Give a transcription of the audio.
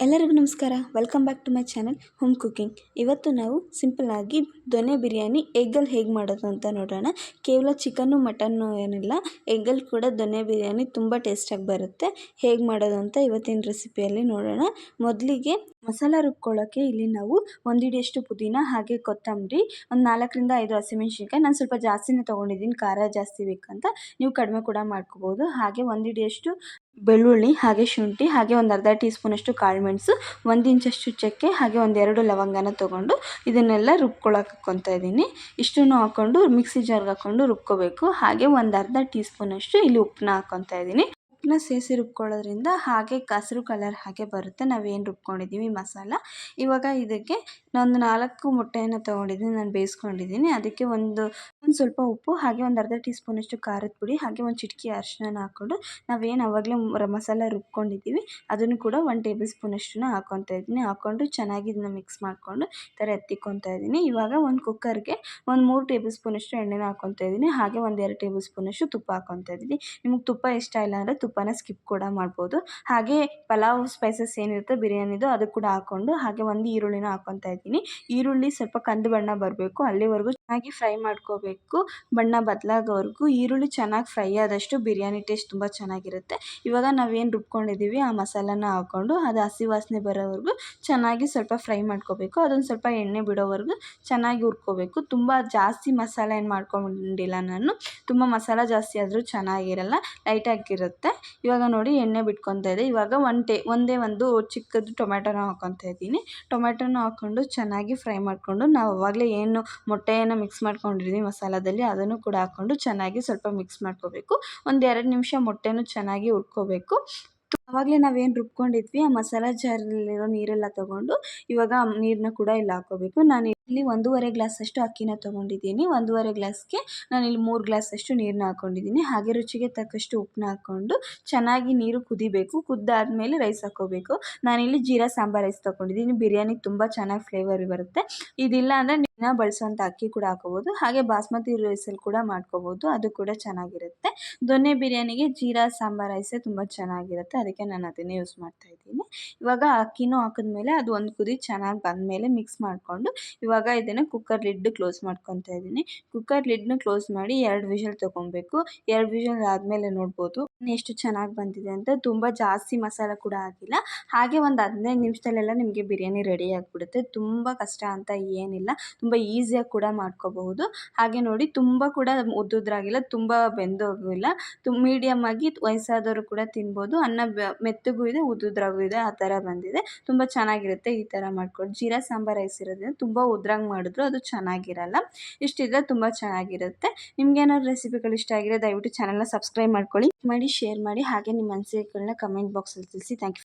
ಎಲ್ಲರಿಗೂ ನಮಸ್ಕಾರ. Welcome back to my channel home cooking. ಇವತ್ತು ನಾವು ಸಿಂಪಲ್ಲಾಗಿ ದೊನೆ ಬಿರಿಯಾನಿ ಎಗ್ಗಲ್ಲಿ ಹೇಗೆ ಮಾಡೋದು ಅಂತ ನೋಡೋಣ. ಕೇವಲ ಚಿಕನ್ನು ಮಟನ್ನು ಏನಿಲ್ಲ, ಎಗ್ಗಲ್ಲಿ ಕೂಡ ದೊನೆ ಬಿರಿಯಾನಿ ತುಂಬ ಟೇಸ್ಟಾಗಿ ಬರುತ್ತೆ. ಹೇಗೆ ಮಾಡೋದು ಅಂತ ಇವತ್ತಿನ ರೆಸಿಪಿಯಲ್ಲಿ ನೋಡೋಣ. ಮೊದಲಿಗೆ ಮಸಾಲ ರುಬ್ಕೊಳ್ಳೋಕ್ಕೆ ಇಲ್ಲಿ ನಾವು 1 ಹಿಡಿಯಷ್ಟು ಪುದೀನ, ಹಾಗೆ ಕೊತ್ತಂಬರಿ, ಒಂದು 4ರಿಂದ 5 ಹಸಿಮೆಣ್ಸಿನ್ಕಾಯಿ. ನಾನು ಸ್ವಲ್ಪ ಜಾಸ್ತಿನೇ ತೊಗೊಂಡಿದ್ದೀನಿ, ಖಾರ ಜಾಸ್ತಿ ಬೇಕಂತ. ನೀವು ಕಡಿಮೆ ಕೂಡ ಮಾಡ್ಕೋಬೋದು. ಹಾಗೆ 1 ಹಿಡಿಯಷ್ಟು ಬೆಳ್ಳುಳ್ಳಿ, ಹಾಗೆ ಶುಂಠಿ, ಹಾಗೆ ಒಂದು ಅರ್ಧ ಟೀ ಸ್ಪೂನಷ್ಟು ಕಾಳುಮೆಣಸು, 1 ಇಂಚಷ್ಟು ಚಕ್ಕೆ, ಹಾಗೆ 2 ಲವಂಗನ ತೊಗೊಂಡು ಇದನ್ನೆಲ್ಲ ರುಬ್ಕೊಳ್ಳೋಕೆ ಹಾಕ್ಕೊತಾ ಇದ್ದೀನಿ. ಇಷ್ಟನ್ನು ಹಾಕ್ಕೊಂಡು ಮಿಕ್ಸಿ ಜಾರ್ಗೆ ಹಾಕ್ಕೊಂಡು ರುಬ್ಕೋಬೇಕು. ಹಾಗೆ ಒಂದು ಅರ್ಧ ಟೀ ಸ್ಪೂನಷ್ಟು ಇಲ್ಲಿ ಉಪ್ಪನ್ನ ಹಾಕ್ಕೊತಾ ಇದ್ದೀನಿ. ಉಪ್ಪನ್ನ ಸೇರಿಸಿ ರುಬ್ಕೊಳ್ಳೋದ್ರಿಂದ ಹಾಗೆ ಹಸಿರು ಕಲರ್ ಹಾಗೆ ಬರುತ್ತೆ, ನಾವೇನು ರುಬ್ಕೊಂಡಿದ್ದೀವಿ ಮಸಾಲ. ಇವಾಗ ಇದಕ್ಕೆ ನಾನು 4 ಮೊಟ್ಟೆಯನ್ನು ತೊಗೊಂಡಿದ್ದೀನಿ, ನಾನು ಬೇಯಿಸ್ಕೊಂಡಿದ್ದೀನಿ. ಅದಕ್ಕೆ ಒಂದು ಸ್ವಲ್ಪ ಉಪ್ಪು, ಹಾಗೆ ಒಂದು ಅರ್ಧ ಟೀ ಸ್ಪೂನಷ್ಟು ಖಾರದ ಪುಡಿ, ಹಾಗೆ ಒಂದು ಚಿಟಿಕೆ ಅರಿಶಿನ ಹಾಕ್ಕೊಂಡು ನಾವೇನು ಆವಾಗಲೇ ಮಸಾಲ ರುಬ್ಕೊಂಡಿದ್ದೀವಿ ಅದನ್ನು ಕೂಡ 1 ಟೇಬಲ್ ಸ್ಪೂನಷ್ಟನ್ನು ಹಾಕ್ಕೊತಾ ಇದ್ದೀನಿ. ಹಾಕ್ಕೊಂಡು ಚೆನ್ನಾಗಿ ಇದನ್ನ ಮಿಕ್ಸ್ ಮಾಡಿಕೊಂಡು ಈ ಥರ ಎತ್ತಿಕೊತಾ ಇದ್ದೀನಿ. ಇವಾಗ ಒಂದು ಕುಕ್ಕರ್ಗೆ ಒಂದು 3 ಟೇಬಲ್ ಸ್ಪೂನಷ್ಟು ಎಣ್ಣೆನ ಹಾಕ್ಕೊತಾ ಇದ್ದೀನಿ. ಹಾಗೆ ಒಂದು 2 ಟೇಬಲ್ ಸ್ಪೂನಷ್ಟು ತುಪ್ಪ ಹಾಕ್ಕೊತಾ ಇದ್ದೀನಿ. ನಿಮಗೆ ತುಪ್ಪ ಇಷ್ಟ ಇಲ್ಲ ಅಂದರೆ ತುಪ್ಪನ ಸ್ಕಿಪ್ ಕೂಡ ಮಾಡ್ಬೋದು. ಹಾಗೆ ಪಲಾವ್ ಸ್ಪೈಸಸ್ ಏನಿರುತ್ತೆ ಬಿರಿಯಾನಿದು ಅದು ಕೂಡ ಹಾಕ್ಕೊಂಡು, ಹಾಗೆ ಒಂದು ಈರುಳ್ಳಿನ ಹಾಕ್ಕೊತಾ ಇದ್ದೀನಿ. ಈರುಳ್ಳಿ ಸ್ವಲ್ಪ ಕಂದು ಬಣ್ಣ ಬರಬೇಕು, ಅಲ್ಲಿವರೆಗೂ ಚೆನ್ನಾಗಿ ಫ್ರೈ ಮಾಡ್ಕೋಬೇಕು. ಬಣ್ಣ ಬದಲಾಗೋವರೆಗೂ ಈರುಳ್ಳಿ ಚೆನ್ನಾಗಿ ಫ್ರೈ ಆದಷ್ಟು ಬಿರಿಯಾನಿ ಟೇಸ್ಟ್ ತುಂಬ ಚೆನ್ನಾಗಿರುತ್ತೆ. ಇವಾಗ ನಾವೇನು ರುಬ್ಕೊಂಡಿದ್ದೀವಿ ಆ ಮಸಾಲಾನ ಹಾಕ್ಕೊಂಡು ಅದು ಹಸಿ ವಾಸನೆ ಬರೋವರೆಗೂ ಚೆನ್ನಾಗಿ ಸ್ವಲ್ಪ ಫ್ರೈ ಮಾಡ್ಕೋಬೇಕು. ಅದೊಂದು ಸ್ವಲ್ಪ ಎಣ್ಣೆ ಬಿಡೋವರೆಗೂ ಚೆನ್ನಾಗಿ ಹುರ್ಕೋಬೇಕು. ತುಂಬ ಜಾಸ್ತಿ ಮಸಾಲೆ ಏನು ಮಾಡ್ಕೊಂಡಿಲ್ಲ ನಾನು, ತುಂಬ ಮಸಾಲ ಜಾಸ್ತಿ ಆದರೂ ಚೆನ್ನಾಗಿರಲ್ಲ, ಲೈಟಾಗಿರುತ್ತೆ. ಇವಾಗ ನೋಡಿ ಎಣ್ಣೆ ಬಿಟ್ಕೊತಾ ಇದೆ. ಇವಾಗ ಒಂದೇ ಒಂದು ಚಿಕ್ಕದು ಟೊಮೆಟೊನ ಹಾಕ್ಕೊತಾ ಇದ್ದೀನಿ. ಟೊಮೆಟೊನ ಹಾಕ್ಕೊಂಡು ಚೆನ್ನಾಗಿ ಫ್ರೈ ಮಾಡಿಕೊಂಡು ನಾವು ಆವಾಗಲೇ ಏನು ಮೊಟ್ಟೆಯನ್ನು ಮಿಕ್ಸ್ ಮಾಡ್ಕೊಂಡಿದ್ದೀವಿ ಮಸಾಲದಲ್ಲಿ ಅದನ್ನು ಕೂಡ ಹಾಕ್ಕೊಂಡು ಚೆನ್ನಾಗಿ ಸ್ವಲ್ಪ ಮಿಕ್ಸ್ ಮಾಡ್ಕೋಬೇಕು. ಒಂದು 2 ನಿಮಿಷ ಮೊಟ್ಟೆನೂ ಚೆನ್ನಾಗಿ ಹುರ್ಕೋಬೇಕು. ಆವಾಗಲೇ ನಾವೇನು ರುಬ್ಕೊಂಡಿದ್ವಿ ಆ ಮಸಾಲ ಜಾರಲ್ಲಿರೋ ನೀರೆಲ್ಲ ತೊಗೊಂಡು ಇವಾಗ ನೀರನ್ನ ಕೂಡ ಇಲ್ಲಿ ಹಾಕ್ಕೋಬೇಕು. ನಾನು ಇಲ್ಲಿ 1.5 ಗ್ಲಾಸಷ್ಟು ಅಕ್ಕಿನ ತೊಗೊಂಡಿದ್ದೀನಿ. 1.5 ಗ್ಲಾಸ್ಗೆ ನಾನಿಲ್ಲಿ 3 ಗ್ಲಾಸಷ್ಟು ನೀರನ್ನ ಹಾಕ್ಕೊಂಡಿದ್ದೀನಿ. ಹಾಗೆ ರುಚಿಗೆ ತಕ್ಕಷ್ಟು ಉಪ್ಪನ್ನ ಹಾಕ್ಕೊಂಡು ಚೆನ್ನಾಗಿ ನೀರು ಕುದಿಬೇಕು. ಕುದ್ದಾದಮೇಲೆ ರೈಸ್ ಹಾಕ್ಕೋಬೇಕು. ನಾನಿಲ್ಲಿ ಜೀರಾ ಸಾಂಬಾರ್ ರೈಸ್ ತೊಗೊಂಡಿದ್ದೀನಿ. ಬಿರಿಯಾನಿ ತುಂಬ ಚೆನ್ನಾಗಿ ಫ್ಲೇವರ್ ಬರುತ್ತೆ. ಇದಿಲ್ಲ ಅಂದರೆ ದಿನ ಬಳಸೋಂಥ ಅಕ್ಕಿ ಕೂಡ ಹಾಕ್ಕೋಬೋದು. ಹಾಗೆ ಬಾಸ್ಮತಿ ರೈಸಲ್ಲಿ ಕೂಡ ಮಾಡ್ಕೋಬೋದು, ಅದು ಕೂಡ ಚೆನ್ನಾಗಿರುತ್ತೆ. ದೊನ್ನೆ ಬಿರಿಯಾನಿಗೆ ಜೀರಾ ಸಾಂಬಾರ್ ರೈಸೇ ತುಂಬ ಚೆನ್ನಾಗಿರುತ್ತೆ, ಅದಕ್ಕೆ ನಾನು ಅದನ್ನೇ ಯೂಸ್ ಮಾಡ್ತಾಯಿದ್ದೀನಿ. ಇವಾಗ ಅಕ್ಕಿನೂ ಹಾಕಿದ್ಮೇಲೆ ಅದು ಒಂದು ಕುದಿ ಚೆನ್ನಾಗಿ ಬಂದಮೇಲೆ ಮಿಕ್ಸ್ ಮಾಡಿಕೊಂಡು ಇವಾಗ ಇದನ್ನು ಕುಕ್ಕರ್ ಲಿಡ್ ಕ್ಲೋಸ್ ಮಾಡ್ಕೊತಾ ಇದ್ದೀನಿ. ಕುಕ್ಕರ್ ಲಿಡ್ನ ಕ್ಲೋಸ್ ಮಾಡಿ 2 ವಿಷಲ್ ತೊಗೊಬೇಕು. 2 ವಿಷಲ್ ಆದಮೇಲೆ ನೋಡ್ಬೋದು ಎಷ್ಟು ಚೆನ್ನಾಗಿ ಬಂದಿದೆ ಅಂತ. ತುಂಬ ಜಾಸ್ತಿ ಮಸಾಲ ಕೂಡ ಆಗಿಲ್ಲ. ಹಾಗೆ ಒಂದು 15 ನಿಮಿಷದಲ್ಲೆಲ್ಲ ನಿಮಗೆ ಬಿರಿಯಾನಿ ರೆಡಿ ಆಗಿಬಿಡುತ್ತೆ. ತುಂಬ ಕಷ್ಟ ಅಂತ ಏನಿಲ್ಲ, ತುಂಬ ಈಸಿಯಾಗಿ ಕೂಡ ಮಾಡ್ಕೋಬಹುದು. ಹಾಗೆ ನೋಡಿ ತುಂಬ ಕೂಡ ಉದ್ದುದ್ರಾಗಿಲ್ಲ, ತುಂಬ ಬೆಂದೋಗಿಲ್ಲ, ಮೀಡಿಯಮ್ ಆಗಿ ವಯಸ್ಸಾದವರು ಕೂಡ ತಿನ್ಬೋದು. ಅನ್ನ ಮೆತ್ತಗೂ ಇದೆ, ಉದ್ದುದ್ರಾಗೂ ಇದೆ, ಆ ಥರ ಬಂದಿದೆ. ತುಂಬ ಚೆನ್ನಾಗಿರುತ್ತೆ ಈ ಥರ ಮಾಡ್ಕೊಂಡು. ಜೀರಾ ಸಾಂಬಾರ್ ರೈಸ್ ಇರೋದ್ರಿಂದ ತುಂಬ ಉದ್ರಾಗಿ ಮಾಡಿದ್ರು ಅದು ಚೆನ್ನಾಗಿರಲ್ಲ. ಇಷ್ಟಿದ್ರೆ ತುಂಬ ಚೆನ್ನಾಗಿರುತ್ತೆ. ನಿಮ್ಗೇನಾದ್ರು ರೆಸಿಪಿಗಳು ಇಷ್ಟ ಆಗಿರೋ ದಯವಿಟ್ಟು ಚಾನಲ್ನ ಸಬ್ಸ್ಕ್ರೈಬ್ ಮಾಡ್ಕೊಳ್ಳಿ, ಶೇರ್ ಮಾಡಿ, ಹಾಗೆ ನಿಮ್ಮ ಅನಿಸಿಕೆಗಳನ್ನ ಕಮೆಂಟ್ ಬಾಕ್ಸಲ್ಲಿ ತಿಳಿಸಿ. Thank you.